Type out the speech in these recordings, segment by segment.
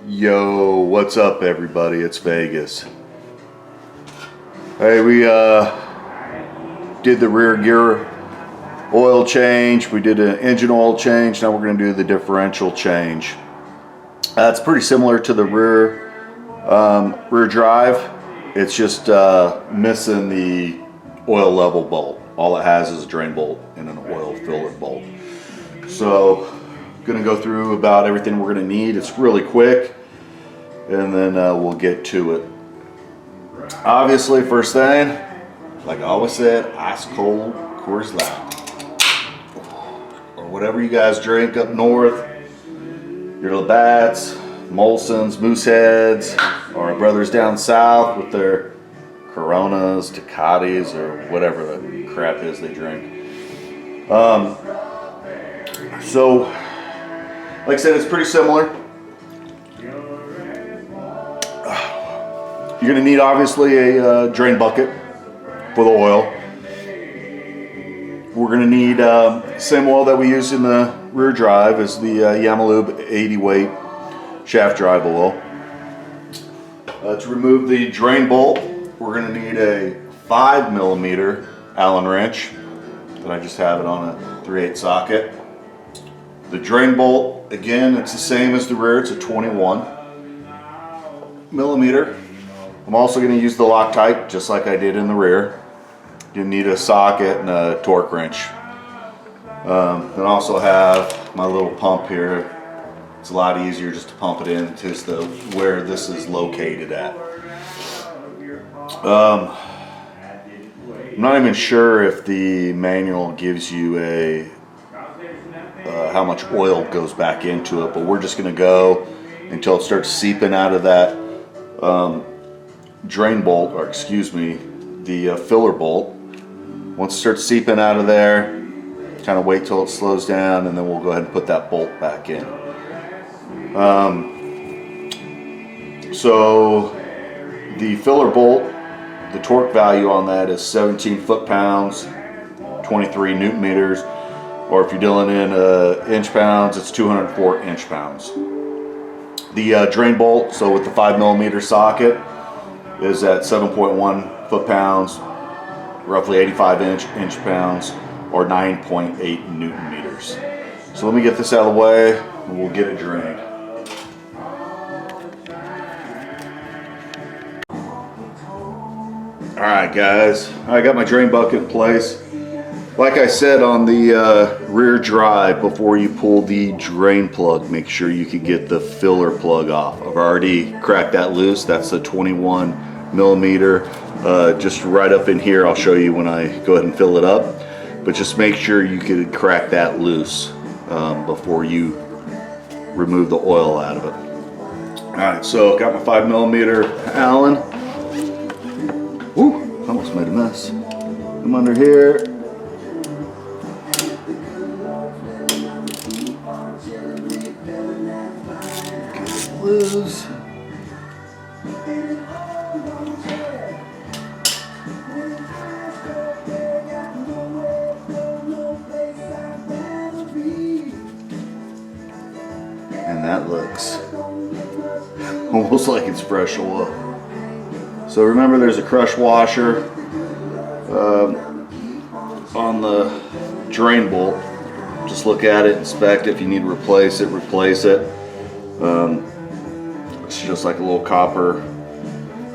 Yo, what's up everybody? It's Vegas. Hey, we did the rear gear oil change. We did an engine oil change. Now we're going to do the differential change. It's pretty similar to the rear drive. It's just missing the oil level bolt. All it has is a drain bolt and an oil filler bolt. So going to go through about everything we're going to need. It's really quick, and then we'll get to it. Obviously, first thing, like I always said, ice cold Coors Light, or whatever you guys drink up north. Your Labatts, Molsons, Mooseheads, or our brothers down south with their Coronas, Tecates, or whatever the crap is they drink. So, like I said, it's pretty similar. You're going to need obviously a drain bucket for the oil. We're going to need same oil that we use in the rear drive is the Yamaha 80 weight shaft drive oil. To remove the drain bolt, we're going to need a 5mm Allen wrench that I just have it on a 3/8 socket. The drain bolt, again, it's the same as the rear. It's a 21mm. I'm also going to use the Loctite just like I did in the rear. You need a socket and a torque wrench. Then I also have my little pump here. It's a lot easier just to pump it in to where this is located at. I'm not even sure if the manual gives you a how much oil goes back into it, but we're just going to go until it starts seeping out of that drain bolt, or excuse me, the filler bolt. Once it starts seeping out of there, kind of wait till it slows down, and then we'll go ahead and put that bolt back in. So the filler bolt, the torque value on that is 17 foot-pounds, 23 newton meters, or if you're dealing in inch-pounds, it's 204 inch-pounds. The drain bolt, so with the 5mm socket, is at 7.1 foot-pounds, roughly 85 inch-pounds, or 9.8 newton meters. So let me get this out of the way, and we'll get it drained. Alright guys, I got my drain bucket in place. Like I said on the rear drive, before you pull the drain plug, make sure you can get the filler plug off. I've already cracked that loose. That's the 21mm. Just right up in here, I'll show you when I go ahead and fill it up. But just make sure you can crack that loose before you remove the oil out of it. Alright, so got my 5mm Allen. Woo, almost made a mess. Come under here. Get it loose. And that looks almost like it's fresh oil. So remember, there's a crush washer on the drain bolt. Just look at it, inspect it. If you need to replace it, replace it. It's just like a little copper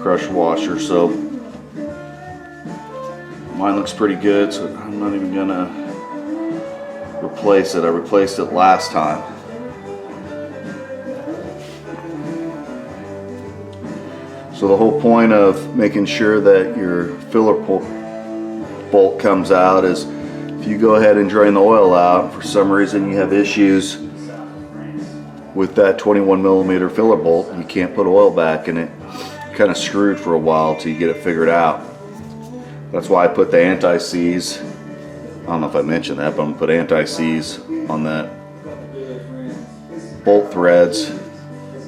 crush washer. So mine looks pretty good, so I'm not even gonna replace it. I replaced it last time. So the whole point of making sure that your filler bolt comes out is if you go ahead and drain the oil out, for some reason you have issues with that 21mm filler bolt, you can't put oil back in it. You're kind of screwed for a while till you get it figured out. That's why I put the anti-seize. I don't know if I mentioned that, but I'm gonna put anti-seize on that bolt threads,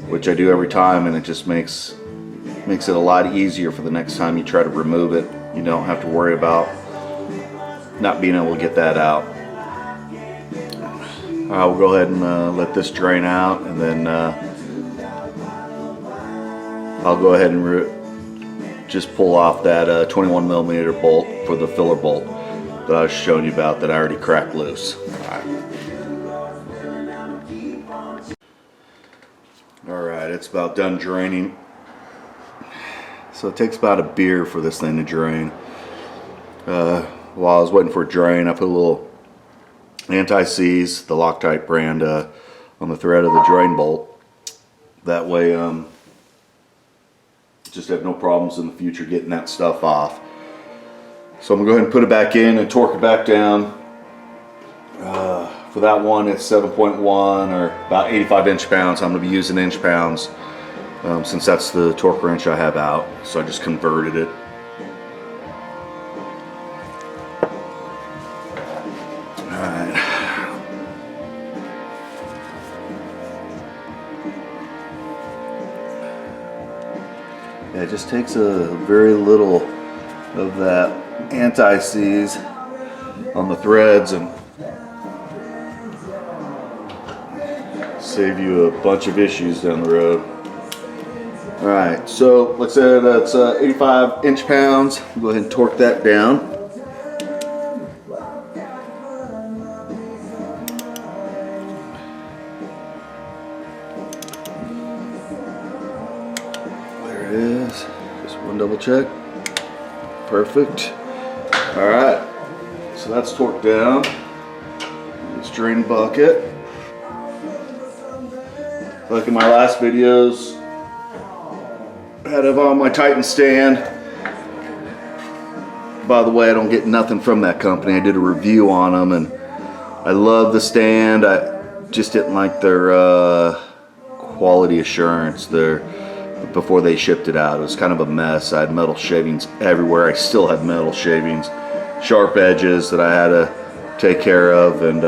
which I do every time, and it just makes it a lot easier for the next time you try to remove it. You don't have to worry about not being able to get that out. We'll go ahead and let this drain out, and then I'll go ahead and just pull off that 21 millimeter bolt for the filler bolt that I was showing you about that I already cracked loose. Alright, it's about done draining. So it takes about a beer for this thing to drain. While I was waiting for it to drain, I put a little anti-seize, the Loctite brand, on the thread of the drain bolt. That way, just have no problems in the future getting that stuff off. So I'm gonna go ahead and put it back in and torque it back down. For that one, it's 7.1 or about 85 inch-pounds. I'm gonna be using inch-pounds since that's the torque wrench I have out. So I just converted it. Alright. Yeah, it just takes a very little of that anti-seize on the threads and save you a bunch of issues down the road. Alright, so like I said, that's 85 inch-pounds. Go ahead and torque that down. There it is. Just one double check. Perfect. Alright, so that's torqued down. This drain bucket. Like in my last videos, I had it on my Titan stand. By the way, I don't get nothing from that company. I did a review on them and I love the stand. I just didn't like their quality assurance before they shipped it out. It was kind of a mess. I had metal shavings everywhere. I still have metal shavings, sharp edges that I had to take care of, and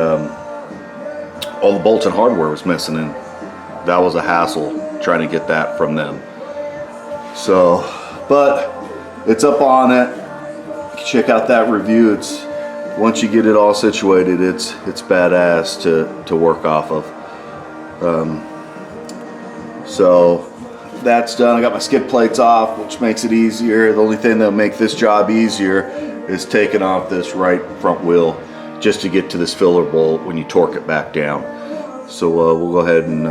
all the bolts and hardware was missing, and that was a hassle trying to get that from them. So, but it's up on it. You can check out that review. It's once you get it all situated, it's badass to work off of. So that's done. I got my skid plates off, which makes it easier. The only thing that'll make this job easier is taking off this right front wheel just to get to this filler bolt when you torque it back down. So we'll go ahead and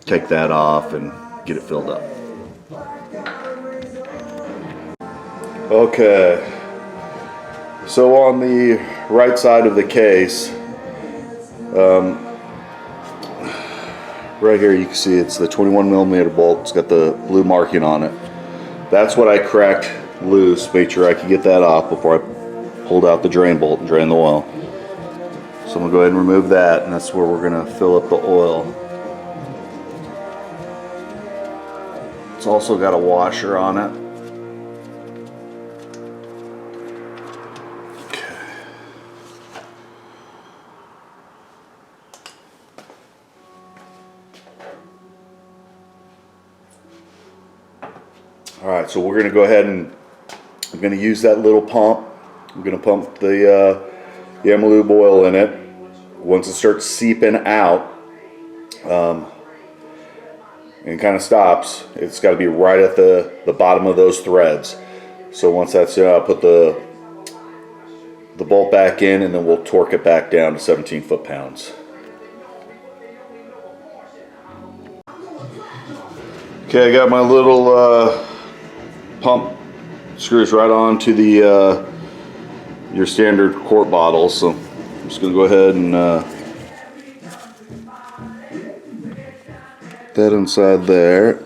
take that off and get it filled up. Okay, so on the right side of the case, right here you can see it's the 21 millimeter bolt. It's got the blue marking on it. That's what I cracked loose, made sure I could get that off before I pulled out the drain bolt and drained the oil. So I'm gonna go ahead and remove that, and that's where we're gonna fill up the oil. It's also got a washer on it. Okay. All right, so we're gonna go ahead and I'm gonna use that little pump. I'm gonna pump the Yamaha oil in it. Once it starts seeping out, and kind of stops, it's got to be right at the bottom of those threads. So once that's I'll put the bolt back in, and then we'll torque it back down to 17 foot-pounds. Okay, I got my little pump screws right on to the your standard quart bottle. So I'm just going to go ahead and that inside there.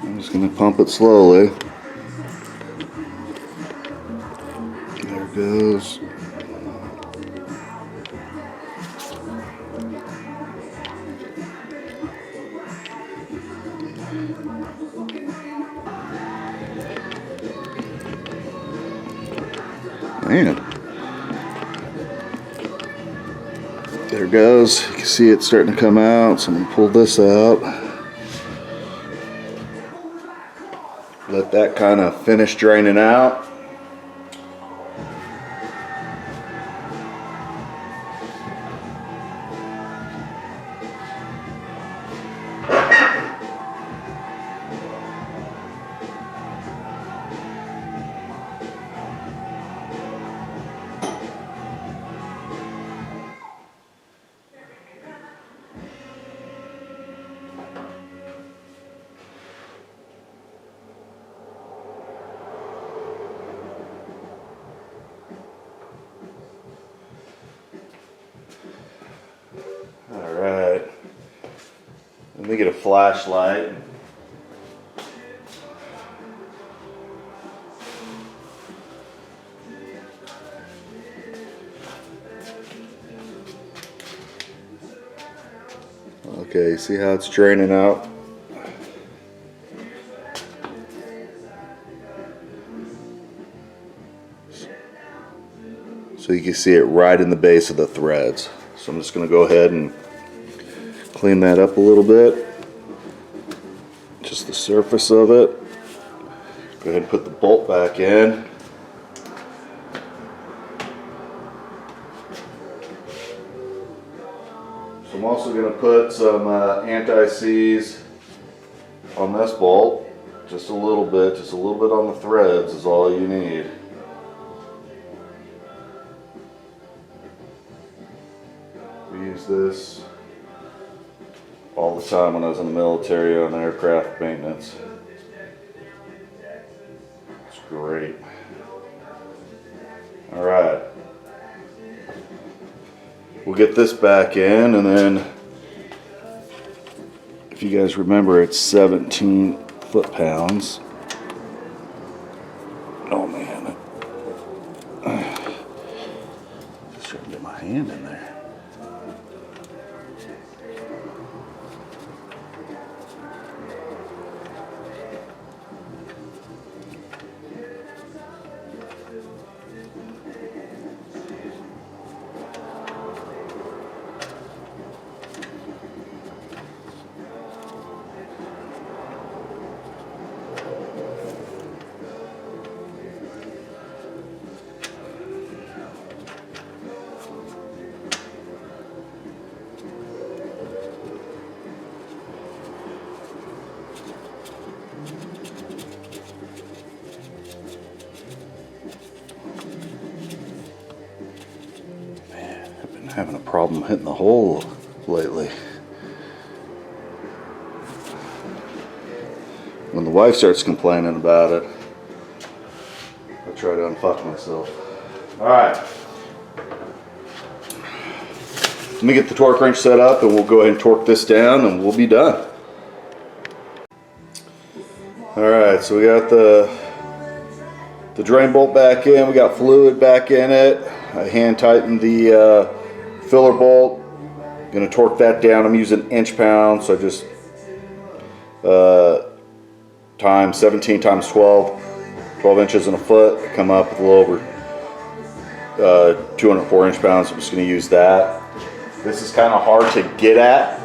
I'm just going to pump it slowly. There it goes. Man, there it goes. You can see it starting to come out, so I'm going to pull this out. Let that kind of finish draining out. Alright, let me get a flashlight. Okay, see how it's draining out? So you can see it right in the base of the threads. So I'm just going to go ahead and clean that up a little bit. Just the surface of it. Go ahead and put the bolt back in. So I'm also going to put some anti-seize on this bolt. Just a little bit on the threads is all you need. We use this all the time when I was in the military on aircraft maintenance. It's great. All right. We'll get this back in, and then if you guys remember, it's 17 foot-pounds. Oh man. Just trying to get my hand in there. Having a problem hitting the hole lately. When the wife starts complaining about it, I try to unfuck myself. Alright. Let me get the torque wrench set up and we'll go ahead and torque this down and we'll be done. Alright, so we got the drain bolt back in, we got fluid back in it. I hand tightened the filler bolt. Gonna torque that down. I'm using inch pound, so I just times 17 times 12 inches in a foot, come up with a little over 204 inch pounds. I'm just gonna use that. This is kind of hard to get at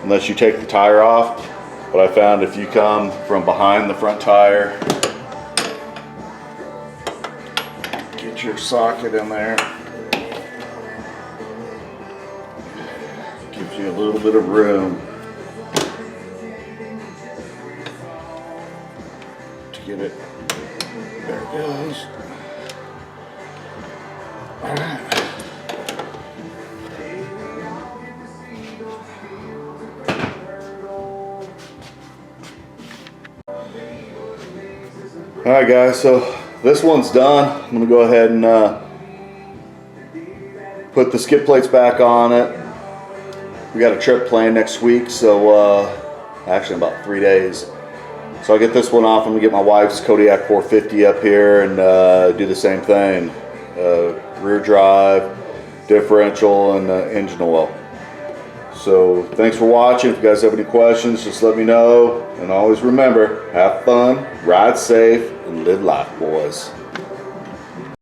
unless you take the tire off, but I found if you come from behind the front tire, get your socket in there, gives you a little bit of room to get it. There it goes. All right. All right, guys, so this one's done. I'm gonna go ahead and put the skid plates back on it. We got a trip planned next week, so actually in about 3 days. So I'll get this one off. I'm gonna get my wife's Kodiak 450 up here and do the same thing. Rear drive, differential, and engine oil. So thanks for watching. If you guys have any questions, just let me know. And always remember, have fun, ride safe, and live life, boys.